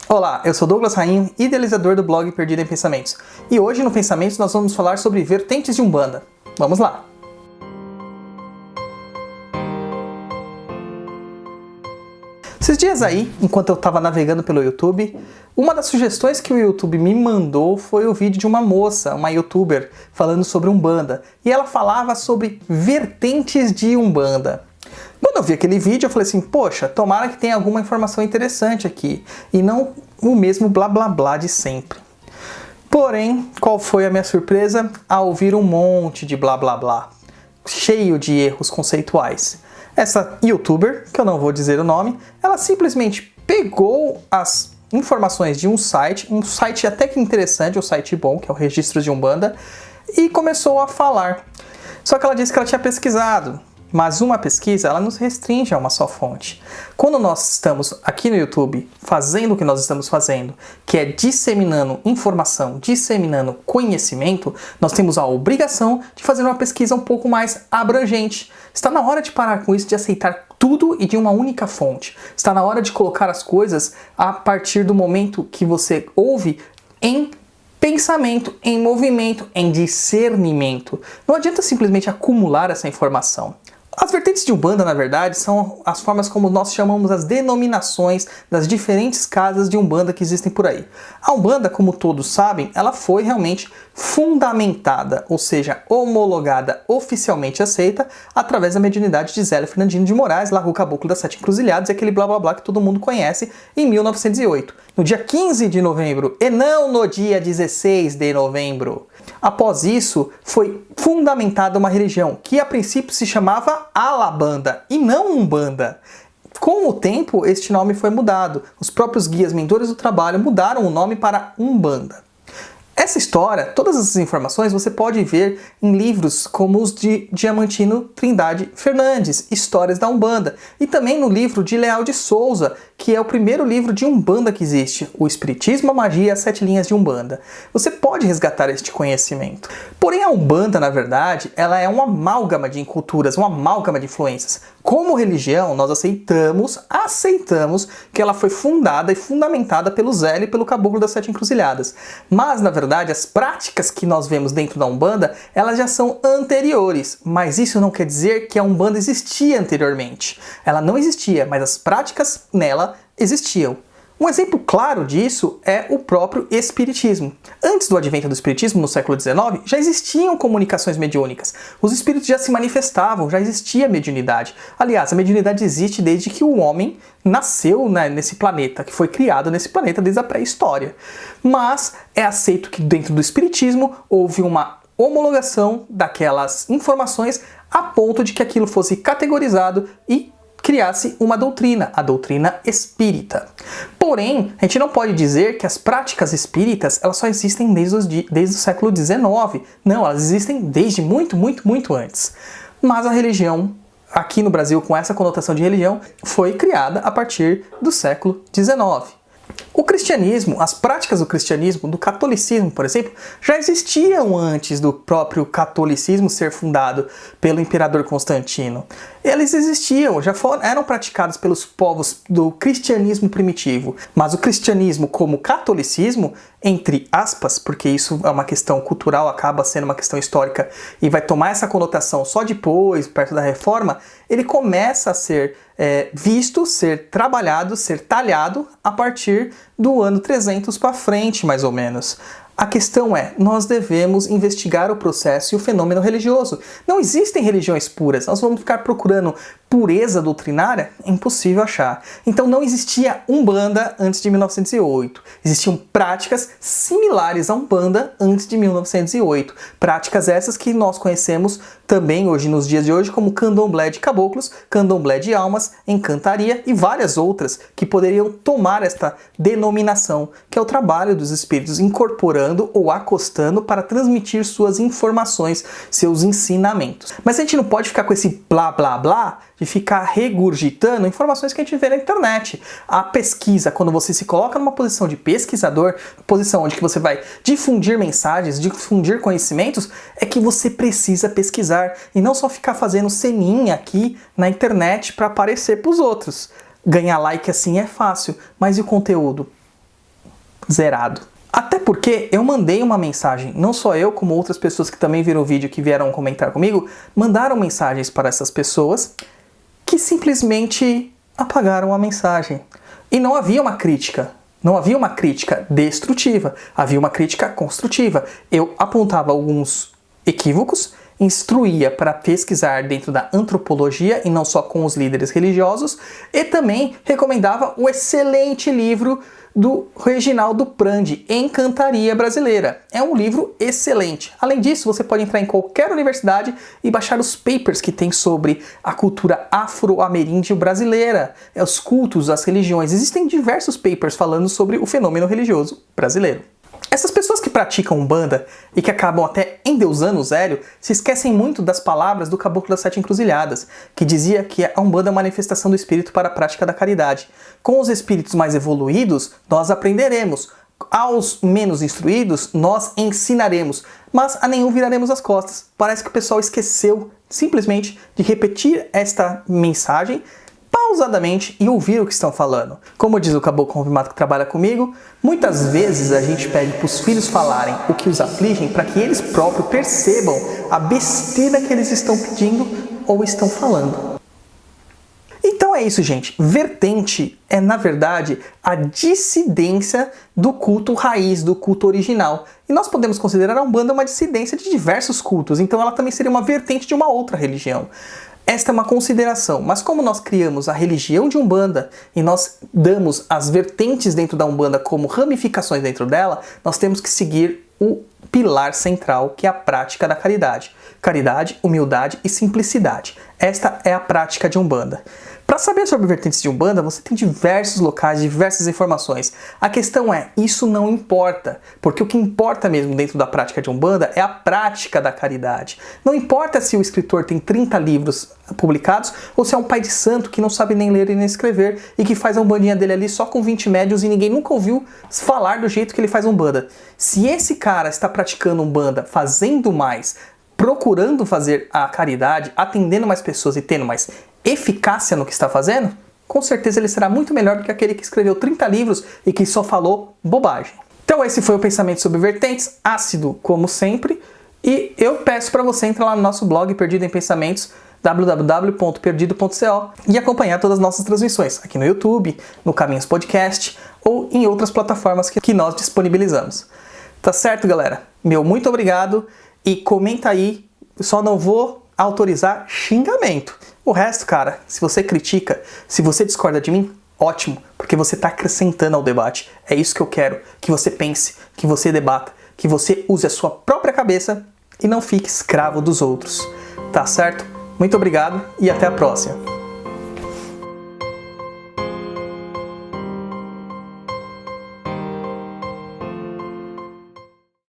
Olá, eu sou Douglas Rainho, idealizador do blog Perdido em Pensamentos. E hoje no Pensamentos nós vamos falar sobre vertentes de Umbanda. Vamos lá! Esses dias aí, enquanto eu estava navegando pelo YouTube, uma das sugestões que o YouTube me mandou foi o vídeo de uma moça, uma youtuber, falando sobre Umbanda. E ela falava sobre vertentes de Umbanda. Quando eu vi aquele vídeo, eu falei assim, poxa, tomara que tenha alguma informação interessante aqui, e não o mesmo blá blá blá de sempre. Porém, qual foi a minha surpresa ao ouvir um monte de blá blá blá, cheio de erros conceituais? Essa youtuber, que eu não vou dizer o nome, ela simplesmente pegou as informações de um site até que interessante, um site bom, que é o Registros de Umbanda, e começou a falar. Só que ela disse que ela tinha pesquisado. Mas uma pesquisa, ela nos restringe a uma só fonte. Quando nós estamos aqui no YouTube fazendo o que nós estamos fazendo, que é disseminando informação, disseminando conhecimento, nós temos a obrigação de fazer uma pesquisa um pouco mais abrangente. Está na hora de parar com isso, de aceitar tudo e de uma única fonte. Está na hora de colocar as coisas a partir do momento que você ouve em pensamento, em movimento, em discernimento. Não adianta simplesmente acumular essa informação. As vertentes de Umbanda, na verdade, são as formas como nós chamamos as denominações das diferentes casas de Umbanda que existem por aí. A Umbanda, como todos sabem, ela foi realmente fundamentada, ou seja, homologada, oficialmente aceita, através da mediunidade de Zélio Fernandino de Moraes, lá o Caboclo das Sete Encruzilhadas, e aquele blá blá blá que todo mundo conhece, em 1908. No dia 15 de novembro, e não no dia 16 de novembro. Após isso, foi fundamentada uma religião que a princípio se chamava Alabanda e não Umbanda. Com o tempo, este nome foi mudado. Os próprios guias mentores do trabalho mudaram o nome para Umbanda. Essa história, todas essas informações você pode ver em livros como os de Diamantino Trindade Fernandes, Histórias da Umbanda, e também no livro de Leal de Souza, que é o primeiro livro de Umbanda que existe, O Espiritismo, a Magia e as Sete Linhas de Umbanda. Você pode resgatar este conhecimento. Porém, a Umbanda, na verdade, ela é uma amálgama de culturas, uma amálgama de influências. Como religião, nós aceitamos que ela foi fundada e fundamentada pelo Zélio e pelo Caboclo das Sete Encruzilhadas. Mas, na verdade, as práticas que nós vemos dentro da Umbanda, elas já são anteriores. Mas isso não quer dizer que a Umbanda existia anteriormente. Ela não existia, mas as práticas nela existiam. Um exemplo claro disso é o próprio Espiritismo. Antes do advento do Espiritismo, no século XIX, já existiam comunicações mediúnicas. Os espíritos já se manifestavam, já existia mediunidade. Aliás, a mediunidade existe desde que o homem nasceu, né, nesse planeta, que foi criado nesse planeta desde a pré-história. Mas é aceito que dentro do Espiritismo houve uma homologação daquelas informações a ponto de que aquilo fosse categorizado e criasse uma doutrina, a doutrina espírita. Porém, a gente não pode dizer que as práticas espíritas elas só existem desde o século XIX. Não, elas existem desde muito antes. Mas a religião, aqui no Brasil, com essa conotação de religião, foi criada a partir do século XIX. O cristianismo, as práticas do cristianismo, do catolicismo, por exemplo, já existiam antes do próprio catolicismo ser fundado pelo imperador Constantino. Eles existiam, eram praticados pelos povos do cristianismo primitivo. Mas o cristianismo como catolicismo, entre aspas, porque isso é uma questão cultural, acaba sendo uma questão histórica e vai tomar essa conotação só depois, perto da Reforma, ele começa a ser visto, ser trabalhado, ser talhado a partir do ano 300 para frente, mais ou menos. A questão é, nós devemos investigar o processo e o fenômeno religioso. Não existem religiões puras. Nós vamos ficar procurando pureza doutrinária? É impossível achar. Então não existia Umbanda antes de 1908. Existiam práticas similares a Umbanda antes de 1908. Práticas essas que nós conhecemos também hoje, nos dias de hoje, como Candomblé de caboclos, Candomblé de almas, Encantaria e várias outras que poderiam tomar esta denominação, que é o trabalho dos espíritos incorporando ou acostando para transmitir suas informações, seus ensinamentos. Mas a gente não pode ficar com esse blá blá blá de ficar regurgitando informações que a gente vê na internet. A pesquisa, quando você se coloca numa posição de pesquisador, posição onde que você vai difundir mensagens, difundir conhecimentos, é que você precisa pesquisar e não só ficar fazendo ceninha aqui na internet para aparecer para os outros. Ganhar like assim é fácil, mas e o conteúdo? zerado. Até porque eu mandei uma mensagem, não só eu, como outras pessoas que também viram o vídeo, que vieram comentar comigo, mandaram mensagens para essas pessoas que simplesmente apagaram a mensagem. E não havia uma crítica. Não havia uma crítica destrutiva, havia uma crítica construtiva. Eu apontava alguns equívocos, instruía para pesquisar dentro da antropologia e não só com os líderes religiosos, e também recomendava o excelente livro do Reginaldo Prandi, Encantaria Brasileira. É um livro excelente. Além disso, você pode entrar em qualquer universidade e baixar os papers que tem sobre a cultura afro-ameríndia brasileira, os cultos, as religiões. Existem diversos papers falando sobre o fenômeno religioso brasileiro. Essas pessoas que praticam Umbanda e que acabam até endeusando o Zélio se esquecem muito das palavras do Caboclo das Sete Encruzilhadas, que dizia que a Umbanda é uma manifestação do espírito para a prática da caridade. Com os espíritos mais evoluídos, nós aprenderemos. Aos menos instruídos, nós ensinaremos, mas a nenhum viraremos as costas. Parece que o pessoal esqueceu simplesmente de repetir esta mensagem pausadamente e ouvir o que estão falando. Como diz o caboclo confirmado que trabalha comigo, muitas vezes a gente pede para os filhos falarem o que os afligem para que eles próprios percebam a besteira que eles estão pedindo ou estão falando. Então é isso, gente. Vertente é, na verdade, a dissidência do culto raiz, do culto original. E nós podemos considerar a Umbanda uma dissidência de diversos cultos, então ela também seria uma vertente de uma outra religião. Esta é uma consideração, mas como nós criamos a religião de Umbanda e nós damos as vertentes dentro da Umbanda como ramificações dentro dela, nós temos que seguir o pilar central, que é a prática da caridade. Caridade, humildade e simplicidade. Esta é a prática de Umbanda. Para saber sobre vertentes de Umbanda, você tem diversos locais, diversas informações. A questão é, isso não importa, porque o que importa mesmo dentro da prática de Umbanda é a prática da caridade. Não importa se o escritor tem 30 livros publicados ou se é um pai de santo que não sabe nem ler e nem escrever e que faz a umbandinha dele ali só com 20 médios e ninguém nunca ouviu falar do jeito que ele faz Umbanda. Se esse cara está praticando Umbanda, fazendo mais, procurando fazer a caridade, atendendo mais pessoas e tendo mais eficácia no que está fazendo, com certeza ele será muito melhor do que aquele que escreveu 30 livros e que só falou bobagem. Então esse foi o pensamento sobre vertentes, ácido como sempre, e eu peço para você entrar lá no nosso blog Perdido em Pensamentos, www.perdido.co, e acompanhar todas as nossas transmissões aqui no YouTube, no Caminhos Podcast ou em outras plataformas que nós disponibilizamos. Tá certo, galera? Meu muito obrigado e comenta aí, só não vou autorizar xingamento. O resto, cara, se você critica, se você discorda de mim, ótimo, porque você está acrescentando ao debate. É isso que eu quero, que você pense, que você debata, que você use a sua própria cabeça e não fique escravo dos outros. Tá certo? Muito obrigado e até a próxima.